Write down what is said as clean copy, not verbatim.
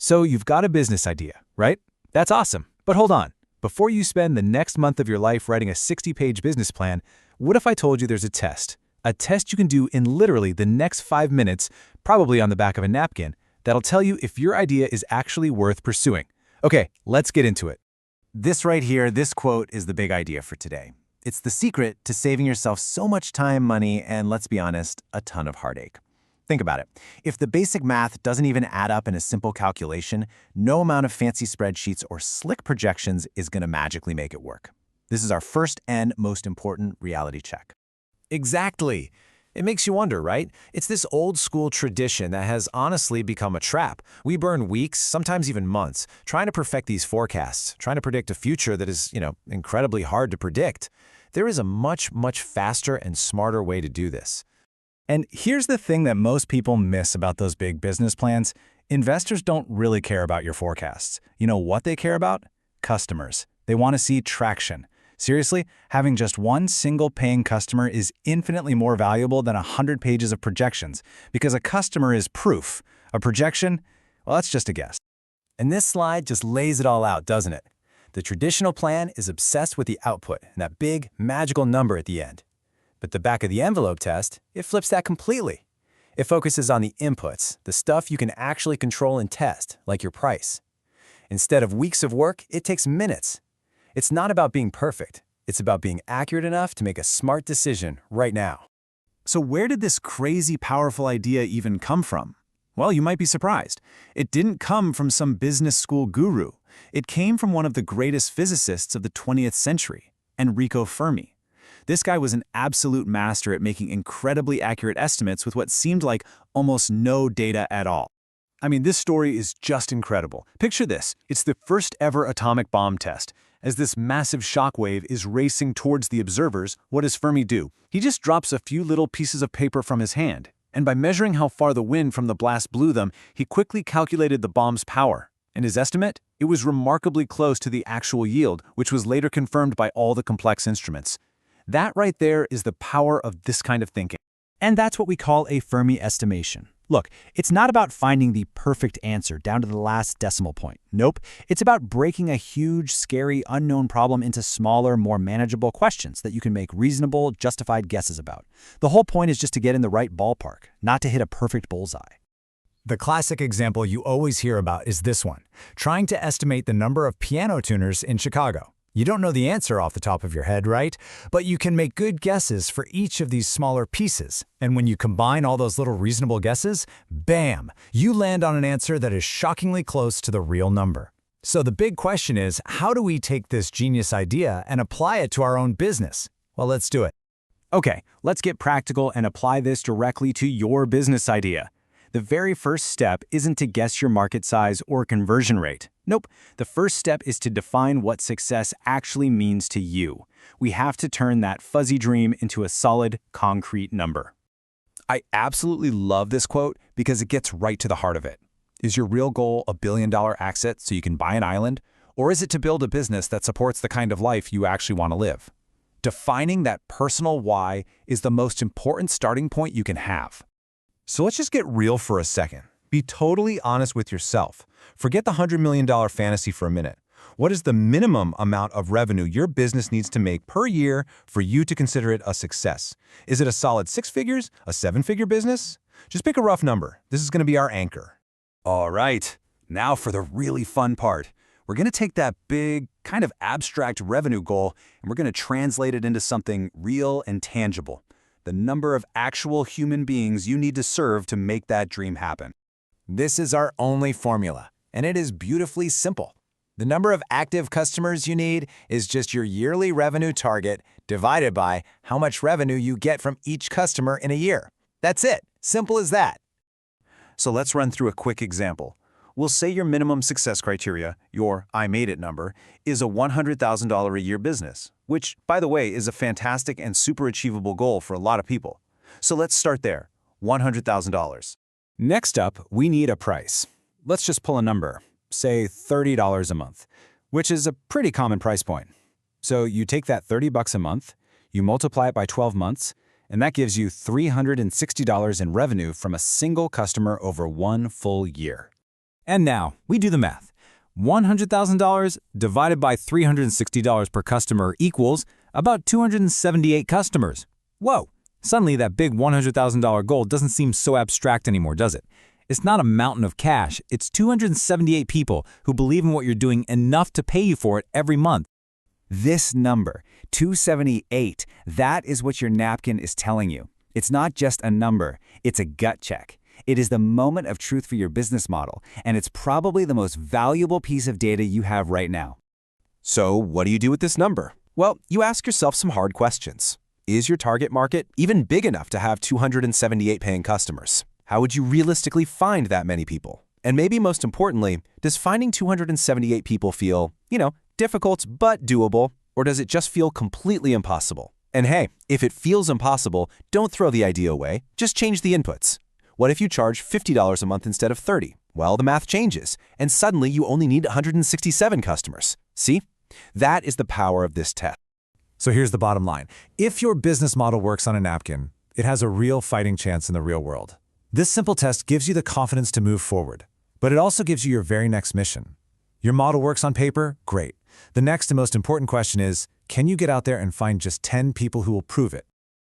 So you've got a business idea, right? That's awesome. But hold on. Before you spend the next month of your life writing a 60-page business plan, what if I told you there's a test? A test you can do in literally the next 5 minutes, probably on the back of a napkin, that'll tell you if your idea is actually worth pursuing. Okay, let's get into it. This right here, this quote is the big idea for today. It's the secret to saving yourself so much time, money, and let's be honest, a ton of heartache. Think about it. If the basic math doesn't even add up in a simple calculation, no amount of fancy spreadsheets or slick projections is going to magically make it work. This is our first and most important reality check. Exactly. It makes you wonder, right? It's this old school tradition that has honestly become a trap. We burn weeks, sometimes even months, trying to perfect these forecasts, trying to predict a future that is, incredibly hard to predict. There is a much, much faster and smarter way to do this. And here's the thing that most people miss about those big business plans. Investors don't really care about your forecasts. You know what they care about? Customers. They want to see traction. Seriously, having just one single paying customer is infinitely more valuable than 100 pages of projections, because a customer is proof. A projection, well, that's just a guess. And this slide just lays it all out, doesn't it? The traditional plan is obsessed with the output and that big, magical number at the end. But the back-of-the-envelope test, it flips that completely. It focuses on the inputs, the stuff you can actually control and test, like your price. Instead of weeks of work, it takes minutes. It's not about being perfect. It's about being accurate enough to make a smart decision right now. So where did this crazy, powerful idea even come from? Well, you might be surprised. It didn't come from some business school guru. It came from one of the greatest physicists of the 20th century, Enrico Fermi. This guy was an absolute master at making incredibly accurate estimates with what seemed like almost no data at all. I mean, this story is just incredible. Picture this. It's the first ever atomic bomb test. As this massive shockwave is racing towards the observers, what does Fermi do? He just drops a few little pieces of paper from his hand. And by measuring how far the wind from the blast blew them, he quickly calculated the bomb's power. And his estimate? It was remarkably close to the actual yield, which was later confirmed by all the complex instruments. That right there is the power of this kind of thinking. And that's what we call a Fermi estimation. Look, it's not about finding the perfect answer down to the last decimal point. Nope. It's about breaking a huge, scary, unknown problem into smaller, more manageable questions that you can make reasonable, justified guesses about. The whole point is just to get in the right ballpark, not to hit a perfect bullseye. The classic example you always hear about is this one, trying to estimate the number of piano tuners in Chicago. You don't know the answer off the top of your head, right? But you can make good guesses for each of these smaller pieces. And when you combine all those little reasonable guesses, bam, you land on an answer that is shockingly close to the real number. So the big question is, how do we take this genius idea and apply it to our own business? Well, let's do it. Okay, let's get practical and apply this directly to your business idea. The very first step isn't to guess your market size or conversion rate. Nope. The first step is to define what success actually means to you. We have to turn that fuzzy dream into a solid, concrete number. I absolutely love this quote because it gets right to the heart of it. Is your real goal a billion-dollar exit so you can buy an island? Or is it to build a business that supports the kind of life you actually want to live? Defining that personal why is the most important starting point you can have. So let's just get real for a second. Be totally honest with yourself. Forget the $100 million fantasy for a minute. What is the minimum amount of revenue your business needs to make per year for you to consider it a success? Is it a solid 6 figures, a 7-figure business? Just pick a rough number. This is going to be our anchor. All right, now for the really fun part. We're going to take that big, kind of abstract revenue goal and we're going to translate it into something real and tangible. The number of actual human beings you need to serve to make that dream happen. This is our only formula, and it is beautifully simple. The number of active customers you need is just your yearly revenue target divided by how much revenue you get from each customer in a year. That's it. Simple as that. So let's run through a quick example. We'll say your minimum success criteria, your I made it number, is a $100,000 a year business, which, by the way, is a fantastic and super achievable goal for a lot of people. So let's start there, $100,000. Next up, we need a price. Let's just pull a number, say $30 a month, which is a pretty common price point. So you take that $30 a month, you multiply it by 12 months, and that gives you $360 in revenue from a single customer over one full year. And now, we do the math. $100,000 divided by $360 per customer equals about 278 customers. Whoa! Suddenly, that big $100,000 goal doesn't seem so abstract anymore, does it? It's not a mountain of cash, it's 278 people who believe in what you're doing enough to pay you for it every month. This number, 278, that is what your napkin is telling you. It's not just a number, it's a gut check. It is the moment of truth for your business model, and it's probably the most valuable piece of data you have right now. So what do you do with this number? Well, you ask yourself some hard questions. Is your target market even big enough to have 278 paying customers? How would you realistically find that many people? And maybe most importantly, does finding 278 people feel, difficult but doable, or does it just feel completely impossible? And hey, if it feels impossible, don't throw the idea away, just change the inputs. What if you charge $50 a month instead of $30? Well, the math changes, and suddenly you only need 167 customers. See? That is the power of this test. So here's the bottom line. If your business model works on a napkin, it has a real fighting chance in the real world. This simple test gives you the confidence to move forward, but it also gives you your very next mission. Your model works on paper? Great. The next and most important question is, can you get out there and find just 10 people who will prove it?